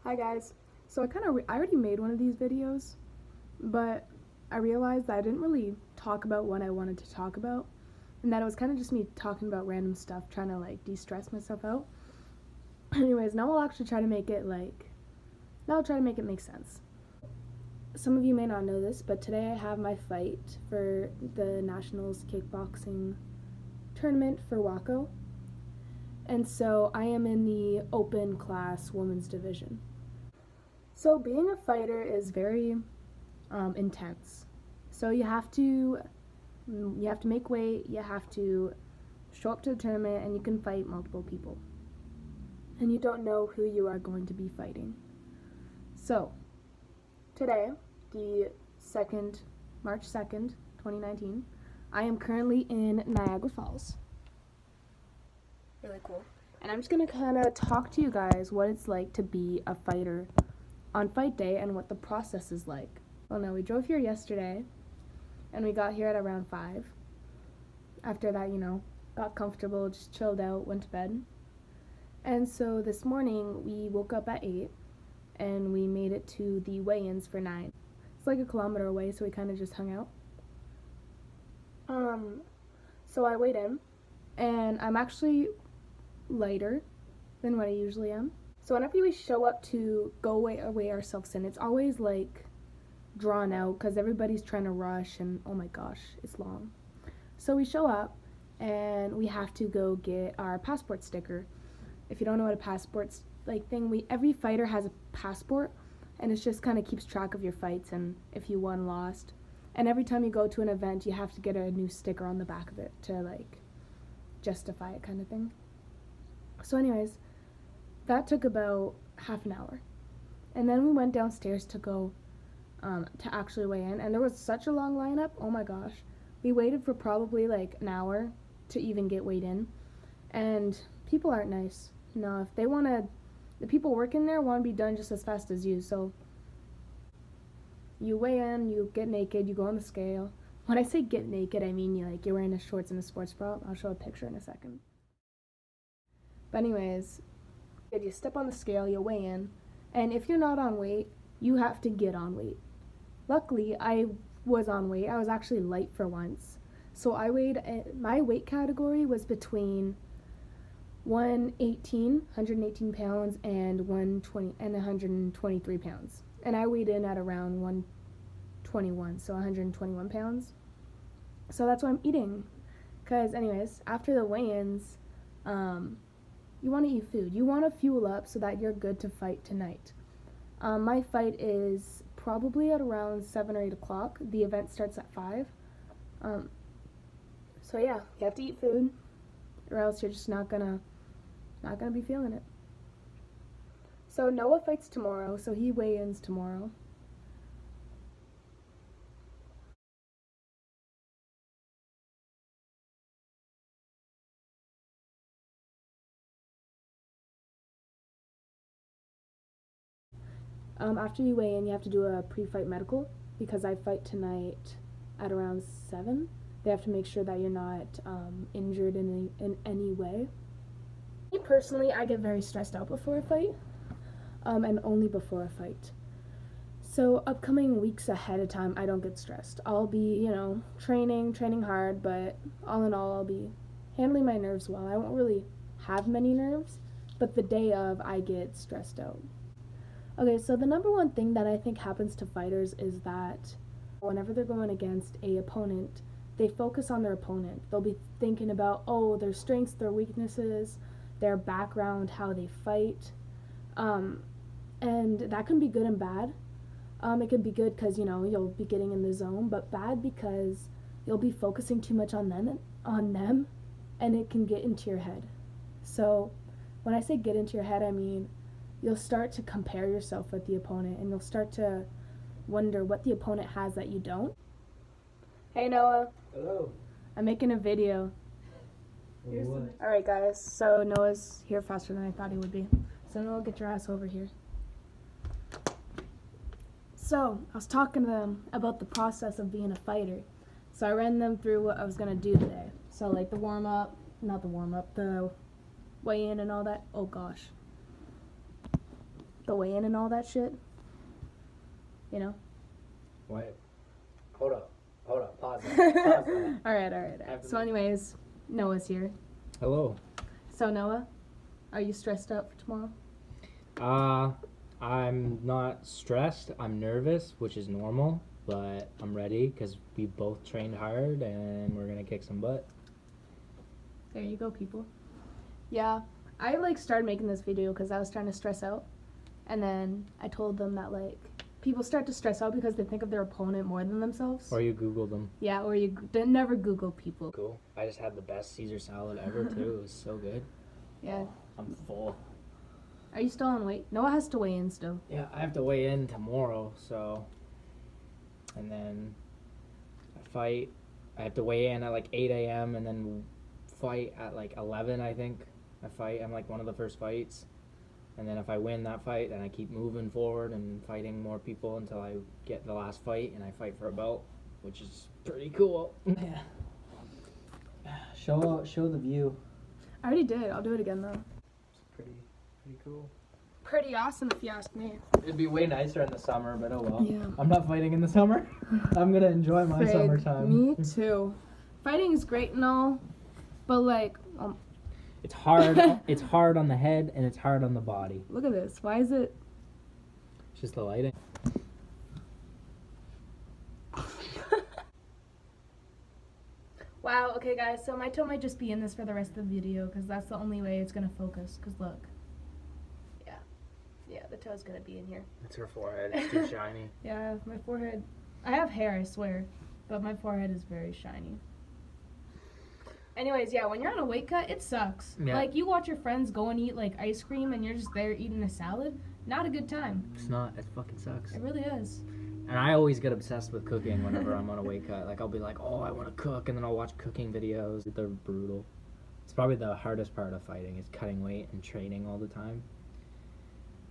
Hi guys. So I already made one of these videos, but I realized that I didn't really talk about what I wanted to talk about, and that it was kind of just me talking about random stuff, trying to like de-stress myself out. Anyways, now I'll actually try to make it make sense. Some of you may not know this, but today I have my fight for the Nationals kickboxing tournament for WACO. And so I am in the open class women's division. So being a fighter is very intense. So you have to make weight, you have to show up to the tournament, and you can fight multiple people. And you don't know who you are going to be fighting. So today, the March 2nd, 2019, I am currently in Niagara Falls. Really cool. And I'm just gonna kind of talk to you guys what it's like to be a fighter on fight day and what the process is like. Well, no, we drove here yesterday, and we got here at around 5. After that, got comfortable, just chilled out, went to bed. And so this morning, we woke up at 8, and we made it to the weigh-ins for 9. It's like a kilometer away, so we kind of just hung out. So I weighed in, and I'm actually lighter than what I usually am. So whenever we show up to go weigh ourselves in, it's always like drawn out because everybody's trying to rush, and oh my gosh, it's long. So we show up and we have to go get our passport sticker. If you don't know what a passport's like thing, every fighter has a passport, and it just kind of keeps track of your fights and if you won, lost. And every time you go to an event, you have to get a new sticker on the back of it to like justify it, kind of thing. So anyways, that took about half an hour. And then we went downstairs to go to actually weigh in, and there was such a long lineup. Oh my gosh. We waited for probably like an hour to even get weighed in. And people aren't nice. If they want to, the people working there want to be done just as fast as you. So you weigh in, you get naked, you go on the scale. When I say get naked, I mean you're wearing a shorts and a sports bra. I'll show a picture in a second. But anyways, you step on the scale, you weigh in, and if you're not on weight, you have to get on weight. Luckily, I was on weight. I was actually light for once. So my weight category was between 118 pounds, and 123 pounds. And I weighed in at around 121, so 121 pounds. So that's what I'm eating. Because anyways, after the weigh-ins, you want to eat food. You want to fuel up so that you're good to fight tonight. My fight is probably at around 7 or 8 o'clock. The event starts at 5. So yeah, you have to eat food, or else you're just not gonna be feeling it. So Noah fights tomorrow, so he weigh-ins tomorrow. After you weigh in, you have to do a pre-fight medical, because I fight tonight at around 7. They have to make sure that you're not injured in any way. Me personally, I get very stressed out before a fight, and only before a fight. So upcoming weeks ahead of time, I don't get stressed. I'll be, training hard, but all in all, I'll be handling my nerves well. I won't really have many nerves, but the day of, I get stressed out. Okay, so the number one thing that I think happens to fighters is that whenever they're going against a opponent, they focus on their opponent. They'll be thinking about, their strengths, their weaknesses, their background, how they fight. And that can be good and bad. It can be good because, you'll be getting in the zone, but bad because you'll be focusing too much on them, and it can get into your head. So when I say get into your head, I mean you'll start to compare yourself with the opponent, and you'll start to wonder what the opponent has that you don't. Hey Noah. Hello. I'm making a video. Alright guys, so Noah's here faster than I thought he would be. So Noah, get your ass over here. So I was talking to them about the process of being a fighter. So I ran them through what I was gonna do today. So like the weigh-in and all that. Oh gosh. the weigh-in and all that shit. You know? Wait. Hold up. Pause that. All right. So anyways, Noah's here. Hello. So Noah, are you stressed out for tomorrow? I'm not stressed. I'm nervous, which is normal, but I'm ready because we both trained hard and we're gonna kick some butt. There you go, people. Yeah, I started making this video because I was trying to stress out, and then I told them that people start to stress out because they think of their opponent more than themselves. Or you Google them. Yeah, or you never Google people. Cool. I just had the best Caesar salad ever too. It was so good. Yeah. I'm full. Are you still on weight? Noah has to weigh in still. Yeah, I have to weigh in tomorrow, so. And then I fight. I have to weigh in at 8 a.m. and then fight at 11, I think. I fight. I'm one of the first fights. And then if I win that fight, then I keep moving forward and fighting more people until I get the last fight and I fight for a belt, which is pretty cool. Yeah. Show the view. I already did. I'll do it again though. It's pretty cool. Pretty awesome if you ask me. It'd be way nicer in the summer, but oh well. Yeah. I'm not fighting in the summer. I'm gonna enjoy my summertime. Me too. Fighting is great and all, but it's hard. It's hard on the head and it's hard on the body. Look at this. Why is it? It's just the lighting. Wow, okay guys, so my toe might just be in this for the rest of the video because that's the only way it's going to focus, because look. Yeah, the toe's going to be in here. It's her forehead, it's too shiny. Yeah, my forehead, I have hair, I swear, but my forehead is very shiny. Anyways, yeah, when you're on a weight cut, it sucks. Yeah. You watch your friends go and eat ice cream and you're just there eating a salad, not a good time. It's not, it fucking sucks. It really is. And I always get obsessed with cooking whenever I'm on a weight cut. I'll be oh, I want to cook, and then I'll watch cooking videos. They're brutal. It's probably the hardest part of fighting is cutting weight and training all the time.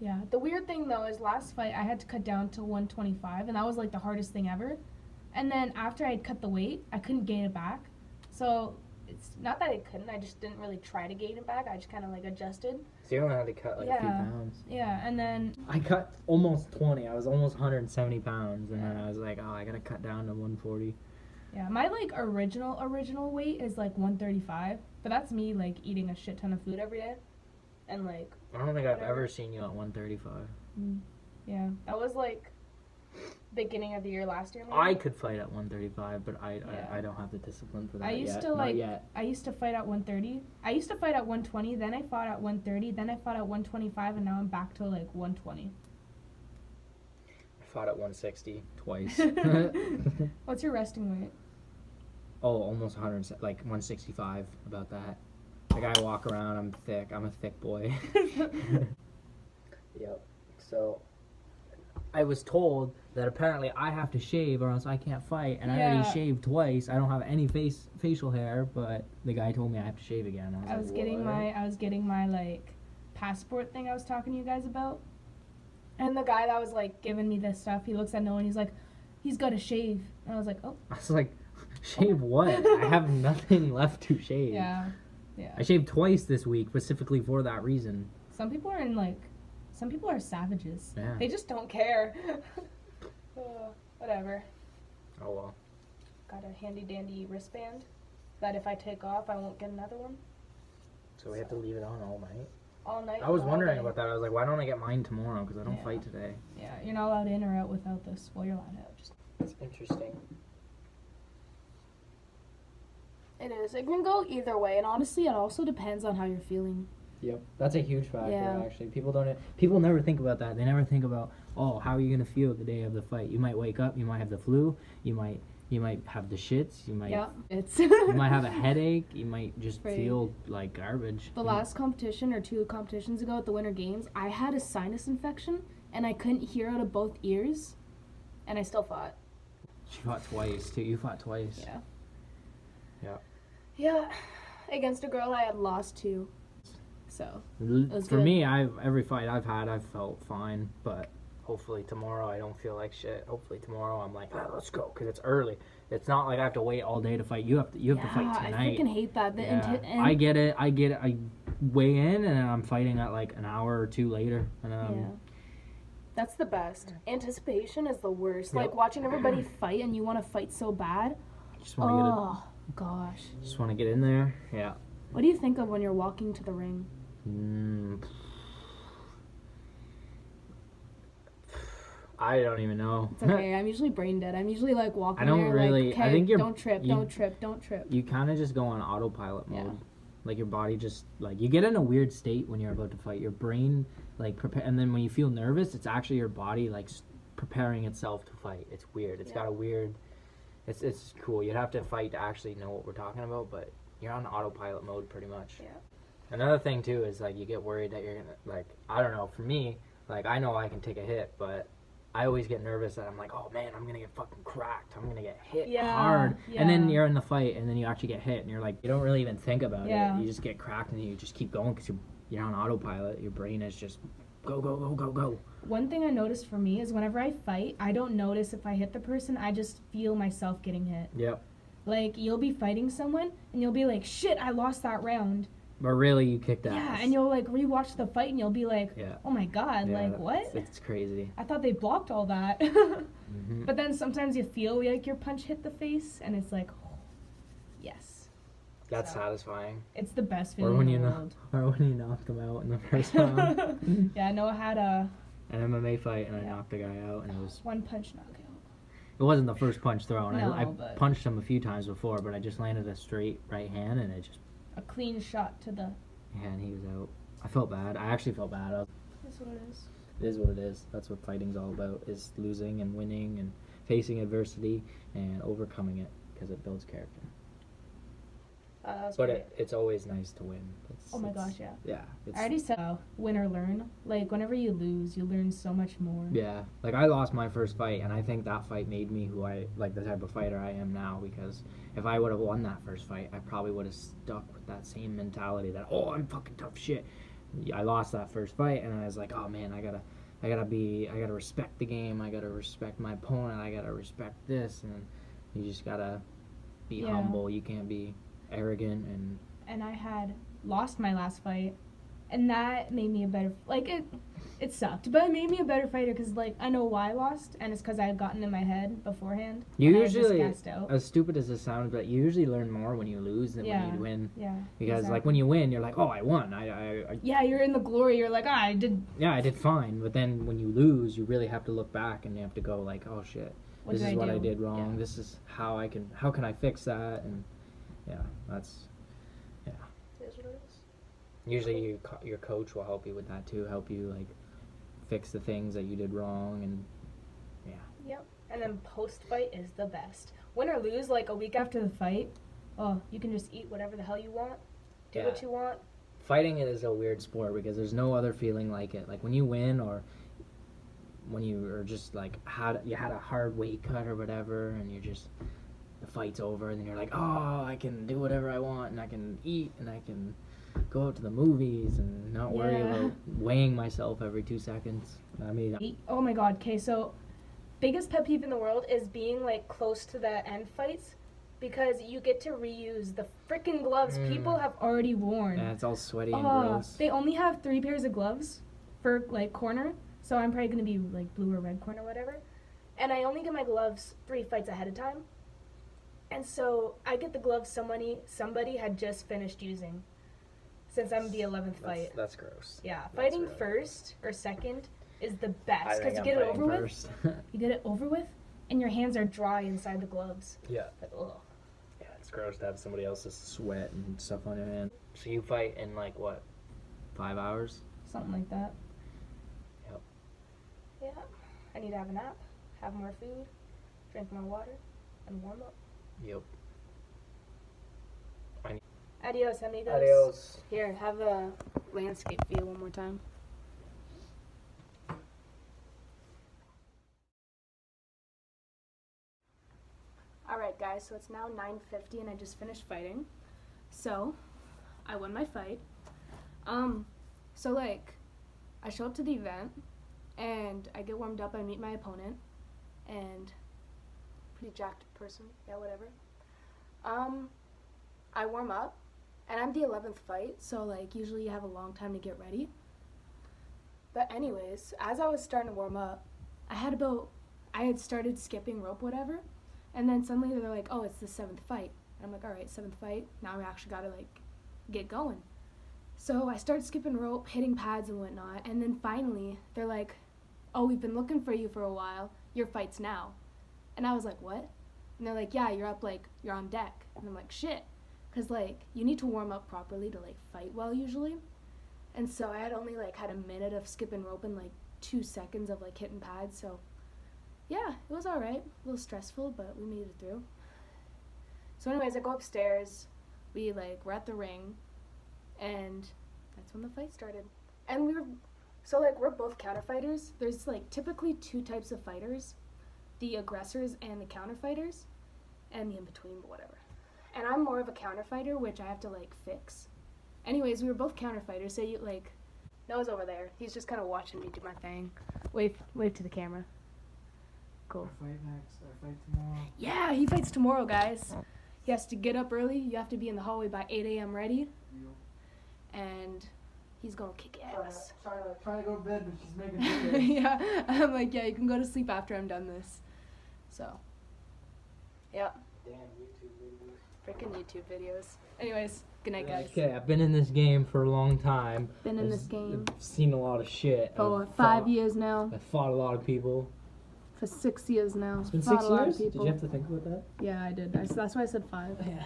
Yeah. The weird thing, though, is last fight I had to cut down to 125, and that was, the hardest thing ever. And then after I had cut the weight, I couldn't gain it back. So it's not that I couldn't, I just didn't really try to gain it back. I just kind of, adjusted. So you don't have to cut, a few pounds. Yeah, and then... I cut almost 20. I was almost 170 pounds, and then I was oh, I gotta cut down to 140. Yeah, my, original weight is, 135. But that's me, eating a shit ton of food every day. And, I don't think I've ever seen you at 135. Yeah, that was, beginning of the year last year, maybe? I could fight at 135, but I don't have the discipline for that I used yet. to, Not yet. I used to fight at 130. I used to fight at 120, then I fought at 130, then I fought at 125, and now I'm back to, 120. I fought at 160 twice. What's your resting weight? Oh, almost 100, 165, about that. I walk around, I'm thick. I'm a thick boy. Yep. So, I was told that apparently I have to shave or else I can't fight, and I already shaved twice. I don't have any facial hair, but the guy told me I have to shave again. I was getting my passport thing I was talking to you guys about. And the guy that was giving me this stuff, he looks at Noah and he's he's got to shave. And I was oh. I was shave what? I have nothing left to shave. Yeah. I shaved twice this week specifically for that reason. Some people are some people are savages. Yeah. They just don't care. Whatever. Oh well. Got a handy dandy wristband that if I take off I won't get another one. So we have to leave it on all night? All night. I was wondering about that. I was why don't I get mine tomorrow? Because I don't fight today. Yeah, you're not allowed in or out without this. Well, you're allowed out. That's interesting. It is. It can go either way, and honestly, it also depends on how you're feeling. Yep, that's a huge factor. Actually, people never think about that. They never think about, oh, how are you gonna feel the day of the fight? You might wake up, you might have the flu, you might have the shits, you might you might have a headache, you might just feel like garbage. The last competition or 2 competitions ago at the Winter Games, I had a sinus infection and I couldn't hear out of both ears, and I still fought. She fought twice too. You fought twice. Yeah. Yeah. Yeah, against a girl I had lost to. So for me, every fight I've had, I've felt fine. But hopefully tomorrow I don't feel like shit. Hopefully tomorrow I'm let's go, because it's early. It's not like I have to wait all day to fight. You have to fight tonight. I freaking hate that. I get it. I weigh in and then I'm fighting at an hour or 2 later. And That's the best. Anticipation is the worst. Yep. Like watching everybody fight and you want to fight so bad. Just want to Oh gosh. just want to get in there. Yeah. What do you think of when you're walking to the ring? I don't even know. It's okay. I'm usually brain dead. I'm usually like walking I don't there really- like, I okay, think you're- don't trip, you- don't trip, don't trip. You kind of just go on autopilot mode. Yeah. Like your body just like you get in a weird state when you're about to fight. Your brain like prepare, and then when you feel nervous, it's actually your body like preparing itself to fight. It's weird. It's got a weird. It's cool. You'd have to fight to actually know what we're talking about, but you're on autopilot mode pretty much. Yeah. Another thing too is like you get worried that you're gonna like I don't know. For me, like I know I can take a hit, but I always get nervous that I'm like, oh man, I'm gonna get fucking cracked. I'm gonna get hit hard. Yeah. And then you're in the fight, and then you actually get hit, and you're like, you don't really even think about Yeah. it. You just get cracked, and you just keep going because you're on autopilot. Your brain is just go, go, go, go, go. One thing I noticed for me is whenever I fight, I don't notice if I hit the person. I just feel myself getting hit. Yep. Like you'll be fighting someone and you'll be like, shit, I lost that round. But really, you kicked ass. Yeah, and you'll like rewatch the fight and you'll be like, Yeah. oh my god, Yeah, like what? It's crazy. I thought they blocked all that. Mm-hmm. But then sometimes you feel like your punch hit the face and it's like, oh, yes. That's So, satisfying. It's the best Or feeling when in you the know, world. or when you knocked him out in the first round. Yeah, Noah had a An MMA fight, and I Yeah. knocked a guy out, and it was. one punch knockout. It wasn't the first punch thrown. No, I but- punched him a few times before, but I just landed a straight right hand, and it just. A clean shot to the. Yeah, and he was out. I felt bad. I actually felt bad. That's what it is. It is what it is. That's what fighting's all about: is losing and winning and facing adversity and overcoming it because it builds character. That was But great. it's always nice to win. Oh my gosh, yeah. Yeah. It's, I already said win or learn. Like whenever you lose, you learn so much more. Yeah, like I lost my first fight, and I think that fight made me who I like the type of fighter I am now. Because if I would have won that first fight, I probably would have stuck with that same mentality that oh I'm fucking tough shit. I lost that first fight, and I was like, oh man, I gotta respect the game. I gotta respect my opponent. I gotta respect this, and you just gotta be Yeah. humble. You can't be arrogant And I had lost my last fight, and that made me a better. Like it sucked, but it made me a better fighter because like I know why I lost, and it's because I had gotten in my head beforehand. You and I was just usually, gassed out. as stupid as it sounds, but you usually learn more when you lose than Yeah. when you win. Yeah. Because like exactly. when you win, you're like, oh, I won. I Yeah, you're in the glory. You're like, I did. yeah, I did fine. But then when you lose, you really have to look back and you have to go like, oh shit, What this did is I what do? I did wrong. Yeah. This is how can I fix that? And yeah, that's It is what it is. usually your coach will help you with that too. Help you like fix the things that you did wrong and Yep. And then post fight is the best. Win or lose, like a week after the fight, oh, you can just eat whatever the hell you want, do what you want. fighting it is a weird sport because there's no other feeling like it. Like when you win or when you are just like you had a hard weight cut or whatever, and you're just the fight's over, and then you're like, oh, I can do whatever I want, and I can eat, and I can go out to the movies, and not worry Yeah. about weighing myself every 2 seconds. I mean, Oh my god, okay, so biggest pet peeve in the world is being like close to the end fights because you get to reuse the freaking gloves people have already worn. yeah, it's all sweaty and Oh, gross. they only have 3 pairs of gloves for like corner, so I'm probably gonna be like blue or red corner, whatever. And I only get my gloves 3 fights ahead of time. And so I get the gloves somebody had just finished using since I'm the 11th fight. That's gross. Yeah, That's fighting really first or second is the I best think because you I'm get it fighting over with. first. You get it over with, and your hands are dry inside the gloves. Yeah. Like, ugh. Yeah, it's gross to have somebody else's sweat and stuff on your hand. So you fight in like what, 5 hours? Something like that. Yep. Yeah. I need to have a nap, have more food, drink more water, and warm up. Yep. Adios, amigos. Adios. Here, have a landscape view one more time. Alright guys, so it's now 9:50 and I just finished fighting. So, I won my fight. So like, I show up to the event and I get warmed up, I meet my opponent, and pretty jacked person, yeah, whatever. I warm up, and I'm the 11th fight, so like usually you have a long time to get ready. But anyways, as I was starting to warm up, I had started skipping rope, whatever, and then suddenly they're like, "Oh, it's the 7th fight." And I'm like, "All right, 7th fight. Now we actually gotta like get going." So I started skipping rope, hitting pads and whatnot, and then finally they're like, "Oh, we've been looking for you for a while. Your fight's now." And I was like, "What?" And they're like, "Yeah, you're on deck." And I'm like, "Shit," because like you need to warm up properly to like fight well usually. And so I had only like had a minute of skipping rope and like 2 seconds of like hitting pads. So yeah, it was all right. A little stressful, but we made it through. So anyways, I go upstairs. We're at the ring, and that's when the fight started. And we're both counter fighters. There's like typically 2 types of fighters: the aggressors and the counter fighters, and the in between, but whatever. And I'm more of a counter fighter, which I have to like fix. Anyways, we were both counter fighters, so Noah's over there. He's just kind of watching me do my thing. Wave to the camera. Cool. I fight next. I fight tomorrow. Yeah, he fights tomorrow, guys. He has to get up early. You have to be in the hallway by 8 a.m. ready. Yep. And he's gonna kick ass. Trying to go to bed, but she's making videos. Yeah, I'm like, yeah, you can go to sleep after I'm done this. So, yeah. Damn YouTube videos. Freaking YouTube videos. Anyways, good night, guys. Okay, I've been in this game for a long time. Been in this game I've seen a lot of shit. for I've 5 fought- years now. I've fought a lot of people. For 6 years now. It's been Fought 6 a lot of years? Did people. you have to think about that? Yeah, I did. That's why I said 5. Yeah.